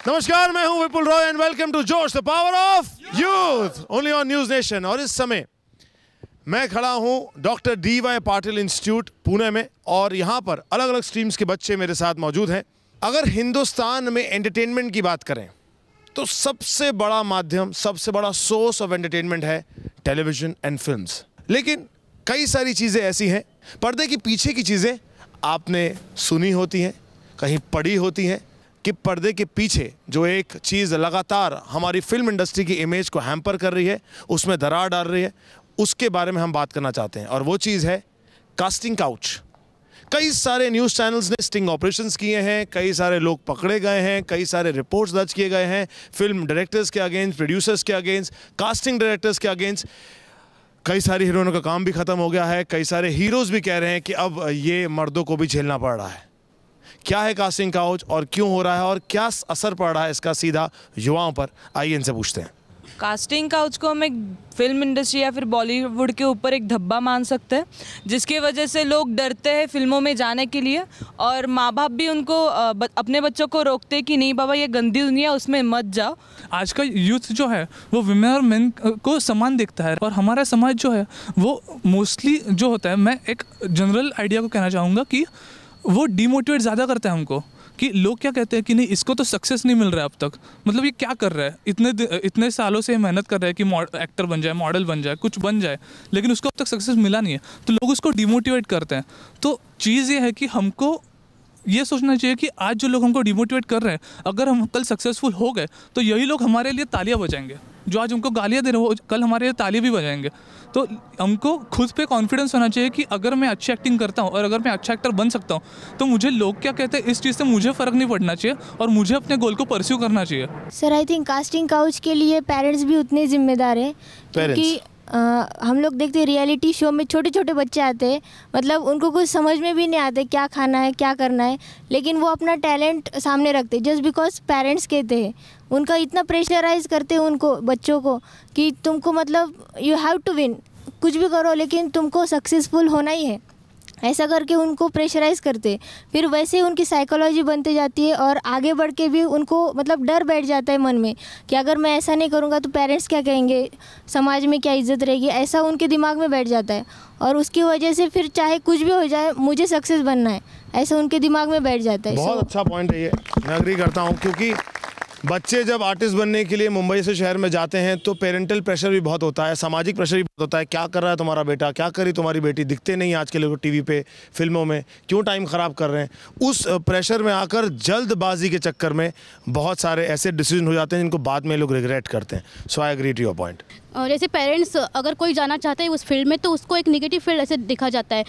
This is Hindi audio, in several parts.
नमस्कार, मैं हूं विपुल रॉय एंड वेलकम टू जोश the power of youth only on news nation. और इस समय मैं खड़ा हूं doctor DY Patil institute Pune में और यहां पर अलग अलग स्ट्रीम्स के बच्चे मेरे साथ मौजूद हैं। अगर हिंदुस्तान में एंटरटेनमेंट की बात करें तो सबसे बड़ा माध्यम, सबसे बड़ा सोर्स ऑफ एंटरटेनमेंट है टेलीविजन एंड फिल्म्स। लेकिन कई सारी चीज़ें ऐसी हैं, पर्दे के पीछे की चीज़ें आपने सुनी होती हैं, कहीं पढ़ी होती हैं कि पर्दे के पीछे जो एक चीज़ लगातार हमारी फिल्म इंडस्ट्री की इमेज को हैम्पर कर रही है, उसमें दरार डाल रही है, उसके बारे में हम बात करना चाहते हैं। और वो चीज़ है कास्टिंग काउच। कई सारे न्यूज़ चैनल्स ने स्टिंग ऑपरेशंस किए हैं, कई सारे लोग पकड़े गए हैं, कई सारे रिपोर्ट्स दर्ज किए गए हैं फिल्म डायरेक्टर्स के अगेंस्ट, प्रोड्यूसर्स के अगेंस्ट, कास्टिंग डायरेक्टर्स के अगेंस्ट। कई सारी हीरोइनों का काम भी ख़त्म हो गया है, कई सारे हीरोज़ भी कह रहे हैं कि अब ये मर्दों को भी झेलना पड़ रहा है। क्या है कास्टिंग काउच और क्यों हो रहा है और क्या असर पड़ रहा है इसका सीधा युवाओं पर, आइए इनसे पूछते हैं। कास्टिंग काउच को हम एक फिल्म इंडस्ट्री या फिर बॉलीवुड के ऊपर एक धब्बा मान सकते हैं, जिसकी वजह से लोग डरते हैं फिल्मों में जाने के लिए और माँ बाप भी उनको अपने बच्चों को रोकते हैं कि नहीं बाबा ये गंदी दुनिया, उसमें मत जाओ। आज का यूथ जो है वो विमेन और मेन को समान देखता है और हमारा समाज जो है वो मोस्टली जो होता है, मैं एक जनरल आइडिया को कहना चाहूँगा कि वो डिमोटिवेट ज़्यादा करता है हमको कि लोग क्या कहते हैं कि नहीं इसको तो सक्सेस नहीं मिल रहा है अब तक, मतलब ये क्या कर रहा है, इतने सालों से मेहनत कर रहा है कि एक्टर बन जाए, मॉडल बन जाए, कुछ बन जाए, लेकिन उसको अब तक सक्सेस मिला नहीं है, तो लोग उसको डिमोटिवेट करते हैं। तो चीज़ ये है कि हमको ये सोचना चाहिए कि आज जो लोग हमको डिमोटिवेट कर रहे हैं, अगर हम कल सक्सेसफुल हो गए तो यही लोग हमारे लिए तालियां बजाएंगे। जो आज हमको गालियां दे रहे हैं वो कल हमारे लिए तालियां भी बजाएंगे। तो हमको खुद पे कॉन्फिडेंस होना चाहिए कि अगर मैं अच्छी एक्टिंग करता हूँ और अगर मैं अच्छा एक्टर बन सकता हूँ तो मुझे लोग क्या कहते हैं इस चीज़ से मुझे फ़र्क नहीं पड़ना चाहिए और मुझे अपने गोल को परस्यू करना चाहिए। Sir I think casting couch के लिए पेरेंट्स भी उतने जिम्मेदार हैं, क्योंकि हम लोग देखते हैं रियलिटी शो में छोटे छोटे बच्चे आते हैं, मतलब उनको कुछ समझ में भी नहीं आते क्या खाना है क्या करना है, लेकिन वो अपना टैलेंट सामने रखते हैं जस्ट बिकॉज पेरेंट्स कहते हैं। उनका इतना प्रेशराइज करते हैं उनको, बच्चों को, कि तुमको मतलब यू हैव टू विन, कुछ भी करो लेकिन तुमको सक्सेसफुल होना ही है, ऐसा करके उनको प्रेशराइज़ करते। फिर वैसे ही उनकी साइकोलॉजी बनती जाती है और आगे बढ़ के भी उनको मतलब डर बैठ जाता है मन में कि अगर मैं ऐसा नहीं करूँगा तो पेरेंट्स क्या कहेंगे, समाज में क्या इज्जत रहेगी, ऐसा उनके दिमाग में बैठ जाता है। और उसकी वजह से फिर चाहे कुछ भी हो जाए मुझे सक्सेस बनना है, ऐसा उनके दिमाग में बैठ जाता है। बहुत अच्छा पॉइंट है ये, मैं एग्री करता हूँ, क्योंकि बच्चे जब आर्टिस्ट बनने के लिए मुंबई से शहर में जाते हैं तो पेरेंटल प्रेशर भी बहुत होता है, सामाजिक प्रेशर भी बहुत होता है। क्या कर रहा है तुम्हारा बेटा, क्या करी तुम्हारी बेटी, दिखते नहीं आज के लोग टीवी पे, फिल्मों में, क्यों टाइम ख़राब कर रहे हैं। उस प्रेशर में आकर जल्दबाजी के चक्कर में बहुत सारे ऐसे डिसीजन हो जाते हैं जिनको बाद में लोग रिग्रेट करते हैं। So I agree to your point. और जैसे पेरेंट्स अगर कोई जाना चाहते हैं उस फील्ड में तो उसको एक नेगेटिव फील्ड ऐसे दिखा जाता है,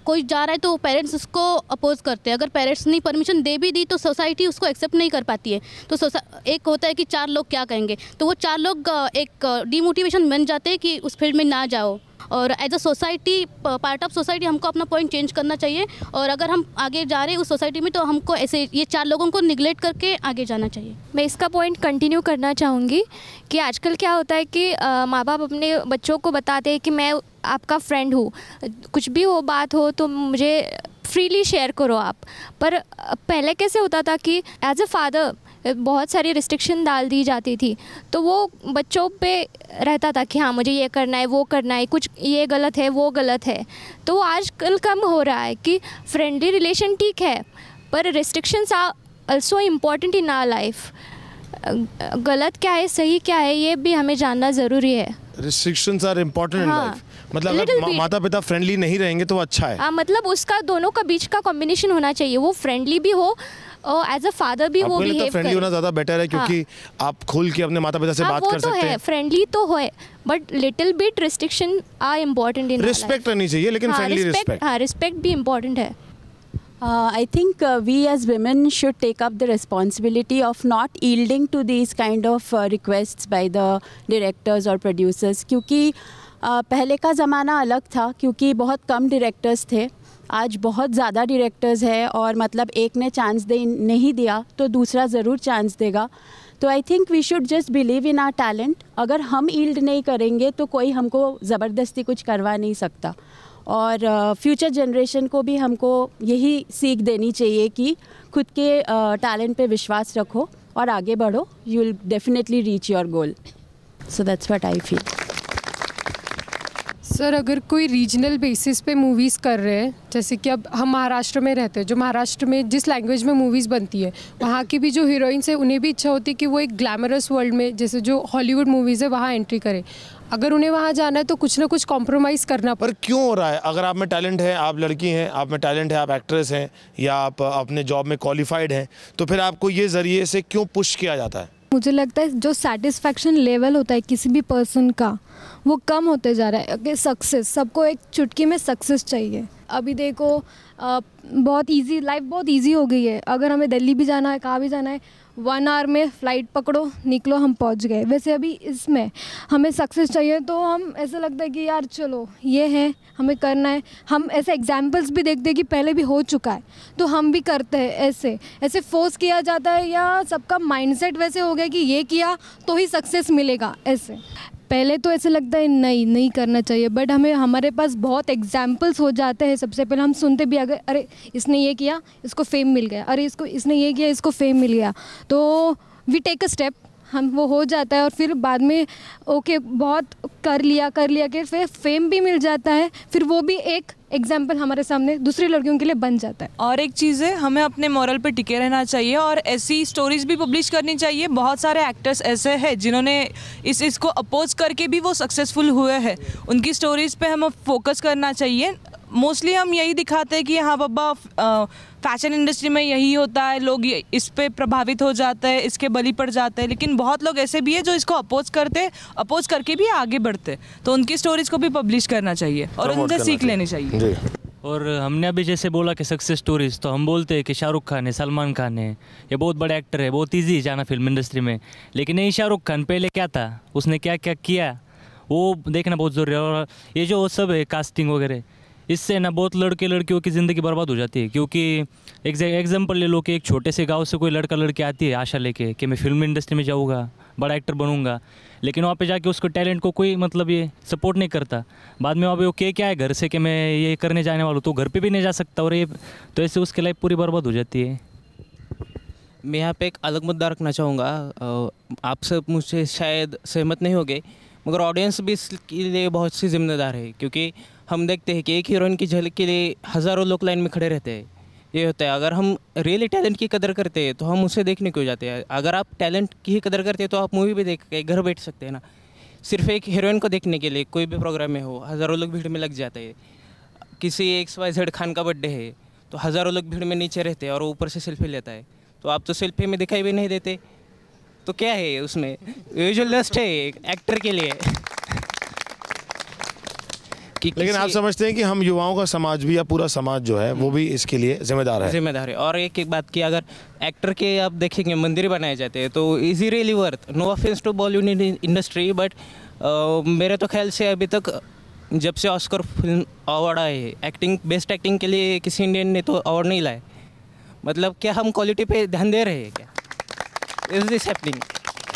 कोई जा रहा है तो पेरेंट्स उसको अपोज करते हैं। अगर पेरेंट्स ने परमिशन दे भी दी तो सोसाइटी उसको एक्सेप्ट नहीं कर पाती है। तो एक होता है कि 4 लोग क्या कहेंगे, तो वो 4 लोग एक डिमोटिवेशन बन जाते हैं कि उस फील्ड में ना जाओ। और as a society, part of society, हमको अपना पॉइंट चेंज करना चाहिए और अगर हम आगे जा रहे हैं उस सोसाइटी में तो हमको ऐसे ये 4 लोगों को निगलेक्ट करके आगे जाना चाहिए। मैं इसका पॉइंट कंटिन्यू करना चाहूँगी कि आजकल क्या होता है कि माँ बाप अपने बच्चों को बताते हैं कि मैं आपका फ्रेंड हूँ, कुछ भी हो बात हो तो मुझे फ्रीली शेयर करो आप। पर पहले कैसे होता था कि एज अ फादर बहुत सारी रिस्ट्रिक्शन डाल दी जाती थी, तो वो बच्चों पे रहता था कि हाँ मुझे ये करना है वो करना है, कुछ ये गलत है वो गलत है। तो आजकल कम हो रहा है कि फ्रेंडली रिलेशन ठीक है पर restrictions are also important in our life. गलत क्या है सही क्या है ये भी हमें जानना ज़रूरी है। Restrictions are important in life, मतलब अगर माता पिता फ्रेंडली नहीं रहेंगे तो अच्छा है। हाँ, मतलब उसका दोनों का बीच का कॉम्बिनेशन होना चाहिए, वो फ्रेंडली भी हो और एज अ फादर भी वो बिहेव करे। फ्रेंडली होना ज़्यादा बेटर है क्योंकि आप खुल के अपने माता पिता से बात कर सकते हैं। फ्रेंडली तो है but little bit restriction are important in respect रहनी चाहिए, लेकिन फ्रेंडली रिस्पेक्ट। हाँ, रिस्पेक्ट भी इम्पोर्टेंट है। I think we as women should take up the responsibility of not yielding to these kind of requests by the directors or producers, क्योंकि पहले का ज़माना अलग था, क्योंकि बहुत कम डायरेक्टर्स थे। आज बहुत ज़्यादा डायरेक्टर्स है और मतलब एक ने चांस नहीं दिया तो दूसरा ज़रूर चांस देगा। तो I think we should just believe in our talent. अगर हम यील्ड नहीं करेंगे तो कोई हमको ज़बरदस्ती कुछ करवा नहीं सकता। और फ्यूचर जनरेशन को भी हमको यही सीख देनी चाहिए कि खुद के टैलेंट पे विश्वास रखो और आगे बढ़ो, you will definitely reach your goal. So that's what I feel. Sir, अगर कोई रीजनल बेसिस पे मूवीज़ कर रहे हैं, जैसे कि अब हम महाराष्ट्र में रहते हैं, जो महाराष्ट्र में जिस लैंग्वेज में मूवीज़ बनती है, वहाँ की भी जो हीरोइंस है उन्हें भी इच्छा होती है कि वो एक ग्लैमरस वर्ल्ड में, जैसे जो हॉलीवुड मूवीज़ है, वहाँ एंट्री करें. अगर उन्हें वहाँ जाना है तो कुछ ना कुछ कॉम्प्रोमाइज़ करना. पर क्यों हो रहा है? अगर आप में टैलेंट है, आप लड़की हैं, आप में टैलेंट है, आप एक्ट्रेस हैं या आप अपने जॉब में क्वालिफाइड हैं, तो फिर आपको ये ज़रिए से क्यों पुश किया जाता है? मुझे लगता है जो सेटिस्फैक्शन लेवल होता है किसी भी पर्सन का, वो कम होते जा रहा है. अगर सक्सेस, सबको एक चुटकी में सक्सेस चाहिए. अभी देखो बहुत इजी, लाइफ बहुत इजी हो गई है. अगर हमें दिल्ली भी जाना है, कहाँ भी जाना है, 1 आवर में फ़्लाइट पकड़ो, निकलो, हम पहुंच गए. वैसे अभी इसमें हमें सक्सेस चाहिए तो हम ऐसा लगता है कि यार चलो ये है, हमें करना है. हम ऐसे एग्जाम्पल्स भी देखते हैं कि पहले भी हो चुका है तो हम भी करते हैं. ऐसे ऐसे फोर्स किया जाता है या सबका माइंडसेट वैसे हो गया कि ये किया तो ही सक्सेस मिलेगा. ऐसे पहले तो ऐसे लगता है नहीं करना चाहिए, बट हमारे पास बहुत एग्जाम्पल्स हो जाते हैं. सबसे पहले हम सुनते भी अगर अरे इसने ये किया, इसको फेम मिल गया, अरे इसने ये किया, इसको फेम मिल गया, तो वी टेक अ स्टेप, हम वो हो जाता है. और फिर बाद में ओके बहुत कर लिया के फिर फेम भी मिल जाता है, फिर वो भी एक एग्जाम्पल हमारे सामने दूसरी लड़कियों के लिए बन जाता है. और एक चीज़ है, हमें अपने मॉरल पे टिके रहना चाहिए और ऐसी स्टोरीज भी पब्लिश करनी चाहिए. बहुत सारे एक्टर्स ऐसे हैं जिन्होंने इसको अपोज करके भी वो सक्सेसफुल हुए हैं. उनकी स्टोरीज पे हमें फोकस करना चाहिए. मोस्टली हम यही दिखाते हैं कि हाँ बाबा फैशन इंडस्ट्री में यही होता है, लोग इस पे प्रभावित हो जाते हैं, इसके बलि पड़ जाते हैं. लेकिन बहुत लोग ऐसे भी है जो इसको अपोज करके भी आगे बढ़ते. तो उनकी स्टोरीज को भी पब्लिश करना चाहिए और उनसे सीख लेनी चाहिए. और हमने अभी जैसे बोला कि सक्सेस स्टोरीज, तो हम बोलते हैं कि शाहरुख खान है, सलमान खान है, ये बहुत बड़े एक्टर है, बहुत ईजी है जाना फिल्म इंडस्ट्री में. लेकिन यही शाहरुख खान पहले क्या था, उसने क्या क्या किया, वो देखना बहुत ज़रूरी है. और ये जो सब है कास्टिंग वगैरह, इससे ना बहुत लड़कियों की ज़िंदगी बर्बाद हो जाती है. क्योंकि एग्जाम्पल ले लो कि एक छोटे से गांव से कोई लड़की आती है आशा लेके कि मैं फिल्म इंडस्ट्री में जाऊँगा, बड़ा एक्टर बनूंगा, लेकिन वहाँ पे जाके उसको टैलेंट को कोई मतलब ये सपोर्ट नहीं करता. बाद में वहाँ पे वो क्या है घर से कि मैं ये करने जाने वाला हूँ, तो घर पे भी नहीं जा सकता. और ये तो ऐसे उसकी लाइफ पूरी बर्बाद हो जाती है. मैं यहाँ पे एक अलग मुद्दा रखना चाहूँगा. आप सब मुझसे शायद सहमत नहीं होंगे, मगर ऑडियंस भी इसके लिए बहुत सी जिम्मेदार है. क्योंकि हम देखते हैं कि एक हीरोइन की झलक के लिए हज़ारों लोग लाइन में खड़े रहते हैं. ये होता है, अगर हम रियली टैलेंट की कदर करते हैं तो हम उसे देखने क्यों जाते हैं. अगर आप टैलेंट की ही कदर करते हैं तो आप मूवी भी देख के घर बैठ सकते हैं ना. सिर्फ एक हीरोइन को देखने के लिए कोई भी प्रोग्राम में हो, हज़ारों लोग भीड़ में लग जाते हैं. किसी XYZ खान का बर्थडे है तो हज़ारों लोग भीड़ में नीचे रहते हैं और ऊपर से सेल्फी लेता है. तो आप तो सेल्फी में दिखाई भी नहीं देते, तो क्या है उसमें? विजुअल लस्ट है एक्टर के लिए. लेकिन आप समझते हैं कि हम युवाओं का समाज भी या पूरा समाज जो है वो भी इसके लिए जिम्मेदार है. और एक बात की, अगर एक्टर के आप देखेंगे मंदिर बनाए जाते हैं तो is he really worth. No offence to Bollywood industry, but मेरे तो ख्याल से अभी तक जब से ऑस्कर फिल्म अवार्ड आए हैं, एक्टिंग बेस्ट एक्टिंग के लिए किसी इंडियन ने तो अवार्ड नहीं लाए. मतलब क्या हम क्वालिटी पे ध्यान दे रहे हैं क्या? Is this happening?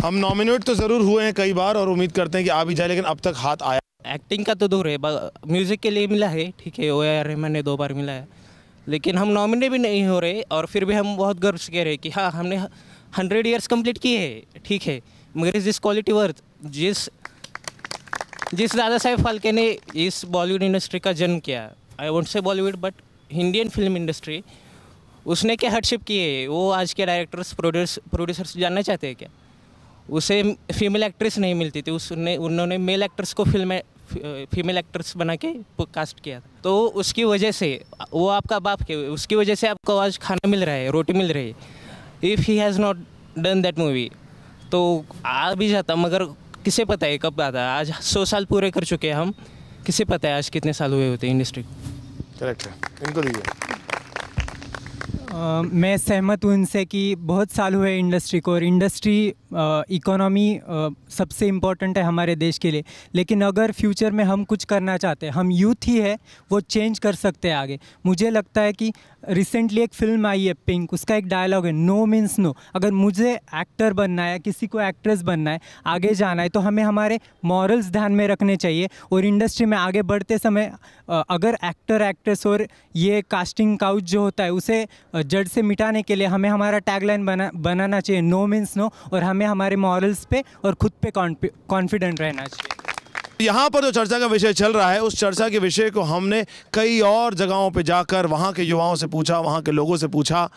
हम नॉमिनेट तो ज़रूर हुए हैं कई बार और उम्मीद करते हैं कि आ भी जाए, लेकिन अब तक हाथ आया. एक्टिंग का तो दूर है, म्यूज़िक के लिए मिला है, ठीक है, AR रहमान ने 2 बार मिला है, लेकिन हम नॉमिनेट भी नहीं हो रहे. और फिर भी हम बहुत गर्व से कह रहे हैं कि हाँ हमने 100 ईयर्स कंप्लीट किए हैं, ठीक है, मगर इस दिस क्वालिटी वर्थ. जिस दादा साहेब फाल्के ने इस बॉलीवुड इंडस्ट्री का जन्म किया, I won't say Bollywood but Indian film industry, उसने क्या हार्डशिप की है वो आज के डायरेक्टर्स प्रोड्यूसर्स जानना चाहते हैं क्या? उसे फीमेल एक्ट्रेस नहीं मिलती थी, उन्होंने मेल एक्टर्स को फीमेल एक्टर्स बना के कास्ट किया था. तो उसकी वजह से, वो आपका बाप के, उसकी वजह से आपको आज खाना मिल रहा है, रोटी मिल रही है. If he has not done that movie तो आ भी जाता, मगर किसे पता है कब आता. आज 100 साल पूरे कर चुके हैं हम, किसे पता है आज कितने साल हुए होते हैं इंडस्ट्री. करेक्ट है, इनको दीजिए. मैं सहमत हूँ इनसे कि बहुत साल हुए इंडस्ट्री को, और इंडस्ट्री इकोनॉमी सबसे इम्पोर्टेंट है हमारे देश के लिए. लेकिन अगर फ्यूचर में हम कुछ करना चाहते हैं, हम यूथ ही है, वो चेंज कर सकते हैं आगे. मुझे लगता है कि रिसेंटली एक फिल्म आई है पिंक, उसका एक डायलॉग है, नो मीन्स नो. अगर मुझे एक्टर बनना है, किसी को एक्ट्रेस बनना है, आगे जाना है, तो हमें हमारे मॉरल्स ध्यान में रखने चाहिए. और इंडस्ट्री में आगे बढ़ते समय अगर एक्टर एक्ट्रेस और ये कास्टिंग काउच जो होता है उसे जड़ से मिटाने के लिए हमें हमारा टैगलाइन बनाना चाहिए, नो मीन्स नो, और हमें हमारे मॉरल्स पे और खुद पे कॉन्फिडेंट रहना चाहिए। यहाँ पर जो चर्चा का विषय चल रहा है, उस चर्चा के विषय को हमने कई और जगहों पे जाकर वहाँ के युवाओं से पूछा, वहाँ के लोगों से पूछा।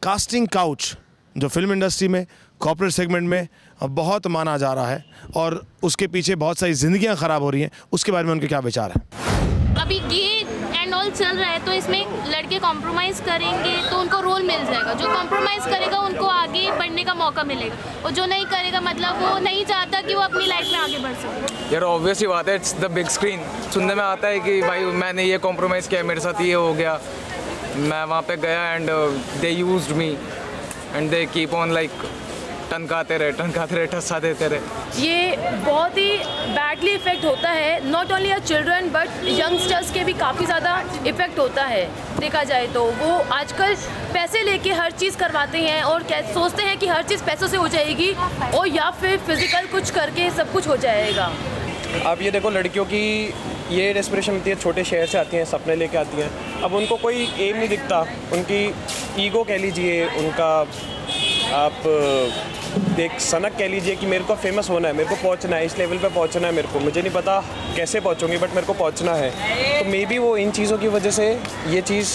कास्टिंग काउच जो फिल्म इंडस्ट्री में, कॉर्पोरेट सेगमेंट में बहुत माना जा रहा है और उसके पीछे बहुत सारी ज़िंदगियाँ ख़राब हो रही हैं, उसके बारे में उनके क्या विचार हैं? अभी गे एंड ऑल चल रहा है, तो इसमें लड़के कॉम्प्रोमाइज़ करेंगे तो उनको रोल मिल जाएगा। जो कॉम्प्रोमाइज़ करेगा उनको आगे बढ़ने का मौका मिलेगा, और जो नहीं करेगा मतलब वो नहीं चाहता कि वो अपनी लाइफ में आगे बढ़ सके। यार ऑब्वियस ही बात है, इट्स द बिग स्क्रीन। सुनने में आता है कि भाई मैंने ये कॉम्प्रोमाइज़ किया, मेरे साथ ये हो गया, मैं वहाँ पे गया and they used me and they keep on like टनकाते रहे, ठस्सा देते रहे। ये बहुत ही बैडली इफ़ेक्ट होता है, not only a children but youngsters के भी काफ़ी ज़्यादा इफ़ेक्ट होता है। देखा जाए तो वो आजकल पैसे लेके हर चीज़ करवाते हैं और सोचते हैं कि हर चीज़ पैसों से हो जाएगी, और या फिर फिज़िकल कुछ करके सब कुछ हो जाएगा। आप ये देखो, लड़कियों की ये रेस्पिरेशन होती है, छोटे शहर से आती हैं, सपने लेके आती हैं, अब उनको कोई एम नहीं दिखता, उनकी ईगो कह लीजिए, उनका आप एक सनक कह लीजिए कि मेरे को फेमस होना है, मेरे को पहुंचना है, इस लेवल पे पहुंचना है मेरे को, मुझे नहीं पता कैसे पहुंचूंगी बट मेरे को पहुंचना है। तो मे बी वो इन चीज़ों की वजह से ये चीज़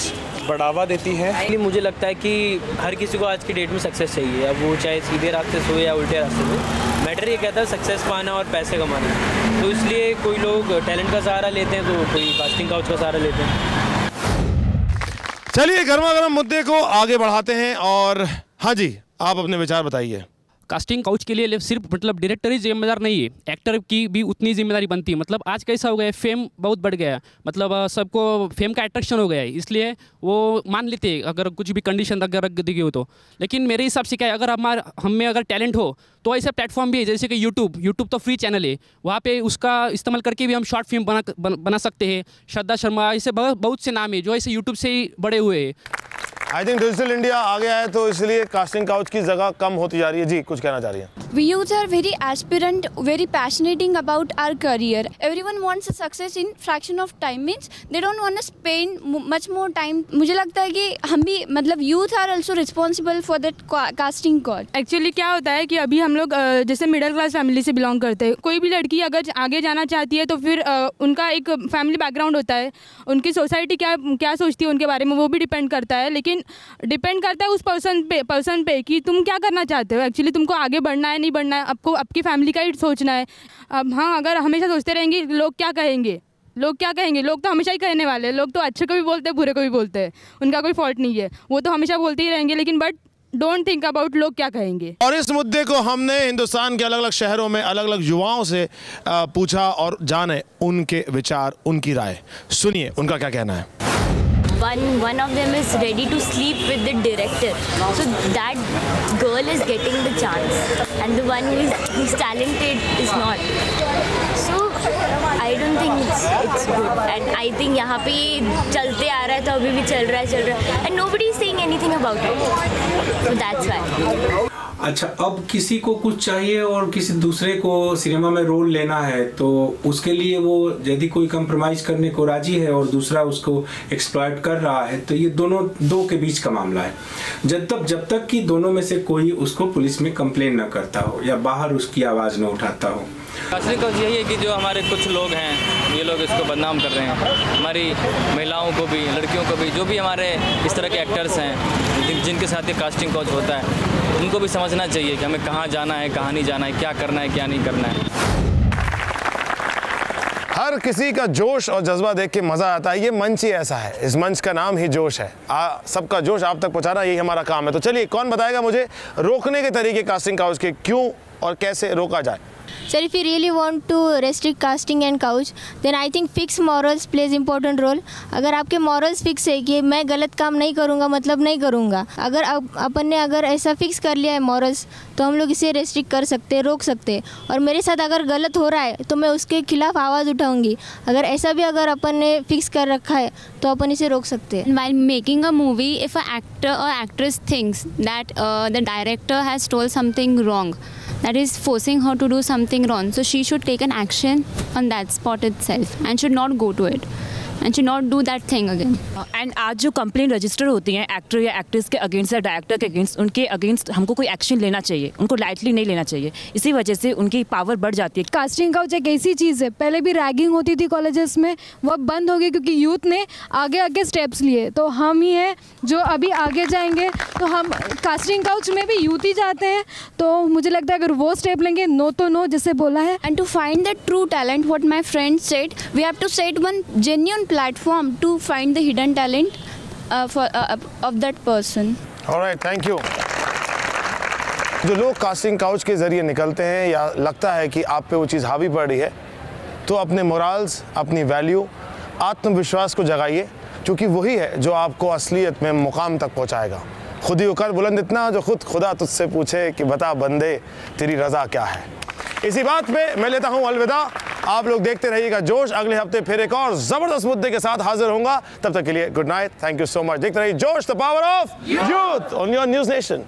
बढ़ावा देती है। मुझे लगता है कि हर किसी को आज की डेट में सक्सेस चाहिए, अब वो चाहे सीधे रास्ते से हो या उल्टे रास्ते से हो। मैटर ये कहता है सक्सेस पाना और पैसे कमाना, तो इसलिए कोई लोग टैलेंट का सहारा लेते हैं, तो कोई कास्टिंग काउच का सहारा लेते हैं। चलिए गर्मा गर्म मुद्दे को आगे बढ़ाते हैं और हाँ जी, आप अपने विचार बताइए। कास्टिंग काउच के लिए सिर्फ मतलब डायरेक्टर ही जिम्मेदार नहीं है, एक्टर की भी उतनी जिम्मेदारी बनती है। मतलब आज कैसा हो गया है, फेम बहुत बढ़ गया है, मतलब सबको फेम का अट्रैक्शन हो गया है, इसलिए वो मान लेते हैं अगर कुछ भी कंडीशन अगर रख दी हो तो। लेकिन मेरे हिसाब से क्या है, अगर हम में अगर टैलेंट हो तो ऐसे प्लेटफॉर्म भी है जैसे कि यूट्यूब तो फ्री चैनल है, वहाँ पे उसका इस्तेमाल करके भी हम शॉर्ट फिल्म बना सकते हैं। श्रद्धा शर्मा, ऐसे बहुत से नाम है जो ऐसे यूट्यूब से ही बड़े हुए हैं। आई थिंक डिजिटल इंडिया आ गया है तो इसलिए कास्टिंग काउच की जगह कम होती जा रही है। जी, कुछ कहना चाह रही है? We youth are very aspirant, very passionate about our career. Everyone wants a success in fraction of time, means they don't want to spend much more time. मुझे लगता है कि हम भी मतलब youth are also responsible for that casting call. Actually क्या होता है कि अभी हम लोग जैसे मिडिल क्लास फैमिली से बिलोंग करते हैं, कोई भी लड़की अगर आगे जाना चाहती है तो फिर उनका एक फैमिली बैकग्राउंड होता है, उनकी सोसाइटी क्या सोचती है उनके बारे में, वो भी डिपेंड करता है। लेकिन डिपेंड करता है उस पर्सन पे कि तुम क्या करना चाहते हो। एक्चुअली तुमको आगे बढ़ना है, नहीं बढ़ना है, आपको आपकी फैमिली का ही सोचना है। अब हाँ, अगर हमेशा सोचते रहेंगे लोग क्या कहेंगे, लोग तो हमेशा ही कहने वाले हैं। लोग तो अच्छे को भी बोलते हैं, बुरे को भी बोलते हैं, उनका कोई फॉल्ट नहीं है, वो तो हमेशा बोलते ही रहेंगे। लेकिन बट डोंट थिंक अबाउट लोग क्या कहेंगे। और इस मुद्दे को हमने हिंदुस्तान के अलग अलग शहरों में अलग अलग युवाओं से पूछा और जाने उनके विचार, उनकी राय। सुनिए उनका क्या कहना है। One of them is ready to sleep with the director, so that girl is getting the chance, and the one who's talented is not. So I don't think it's good, and I think यहाँ पे चलते आ रहा है, तो अभी भी चल रहा है, and nobody is saying anything about it, so that's why. अच्छा, अब किसी को कुछ चाहिए और किसी दूसरे को सिनेमा में रोल लेना है तो उसके लिए वो यदि कोई कंप्रोमाइज़ करने को राजी है और दूसरा उसको एक्सप्लॉइट कर रहा है तो ये दो के बीच का मामला है। जब तक कि दोनों में से कोई उसको पुलिस में कंप्लेन न करता हो या बाहर उसकी आवाज़ न उठाता हो। कास्टिंग काउच यही है कि जो हमारे कुछ लोग हैं, ये लोग इसको बदनाम कर रहे हैं, हमारी महिलाओं को भी, लड़कियों को भी, जो भी हमारे इस तरह के एक्टर्स हैं जिनके साथ ये कास्टिंग काउच होता है, उनको भी समझना चाहिए कि हमें कहाँ जाना है, कहाँ नहीं जाना है, क्या करना है, क्या नहीं करना है। हर किसी का जोश और जज्बा देख के मज़ा आता है। ये मंच ही ऐसा है, इस मंच का नाम ही जोश है। सबका जोश आप तक पहुँचाना यही हमारा काम है। तो चलिए, कौन बताएगा मुझे रोकने के तरीके कास्टिंग काउच के, क्यों और कैसे रोका जाए? Sir, if you really want to restrict casting and couch, then I think fixed morals plays important role. अगर आपके morals fix है कि मैं गलत काम नहीं करूँगा मतलब नहीं करूँगा, अगर अपन ने अगर ऐसा fix कर लिया है morals, तो हम लोग इसे restrict कर सकते हैं, रोक सकते हैं। और मेरे साथ अगर गलत हो रहा है तो मैं उसके खिलाफ आवाज़ उठाऊँगी। अगर ऐसा भी अगर अपन ने fix कर रखा है तो अपन इसे रोक सकते हैं। While making a movie, if an actor or actress thinks that the director has told something wrong, that is forcing her to do something wrong, so she should take an action on that spot itself and should not go to it. and should not do that thing again. And आज जो कंप्लेंट रजिस्टर होती हैं एक्टर या एक्ट्रेस के अगेंस्ट या डायरेक्टर के अगेंस्ट, उनके अगेंस्ट हमको कोई एक्शन लेना चाहिए, उनको लाइटली नहीं लेना चाहिए, इसी वजह से उनकी पावर बढ़ जाती है। कास्टिंग काउच एक ऐसी चीज़ है, पहले भी रैगिंग होती थी कॉलेजेस में, वो अब बंद हो गई क्योंकि यूथ ने आगे आगे स्टेप्स लिए। तो हम ही हैं जो अभी आगे जाएंगे, तो हम कास्टिंग काउच में भी यूथ ही जाते हैं। तो मुझे लगता है अगर वो स्टेप लेंगे, नो तो नो जैसे बोला है। And to find the true talent, what my friend said, we have to set one genuine platform to find the hidden talent of that person. All right, thank you. जो लोग कास्टिंग काउच के ज़रिए निकलते हैं या लगता है कि आप पे वो चीज़ हावी पड़ रही है, तो अपने मोरल्स, अपनी वैल्यू, आत्मविश्वास को जगाइए, क्योंकि वही है जो आपको असलियत में मुकाम तक पहुंचाएगा। खुद ही उकर बुलंद इतना जो खुद खुदा तुझसे पूछे कि बता बंदे तेरी रज़ा क्या है। इसी बात पे मैं लेता हूं अलविदा। आप लोग देखते रहिएगा जोश। अगले हफ्ते फिर एक और ज़बरदस्त मुद्दे के साथ हाजिर होऊंगा। तब तक के लिए good night, thank you so much. देखते रहिए जोश, the power of youth on your news nation.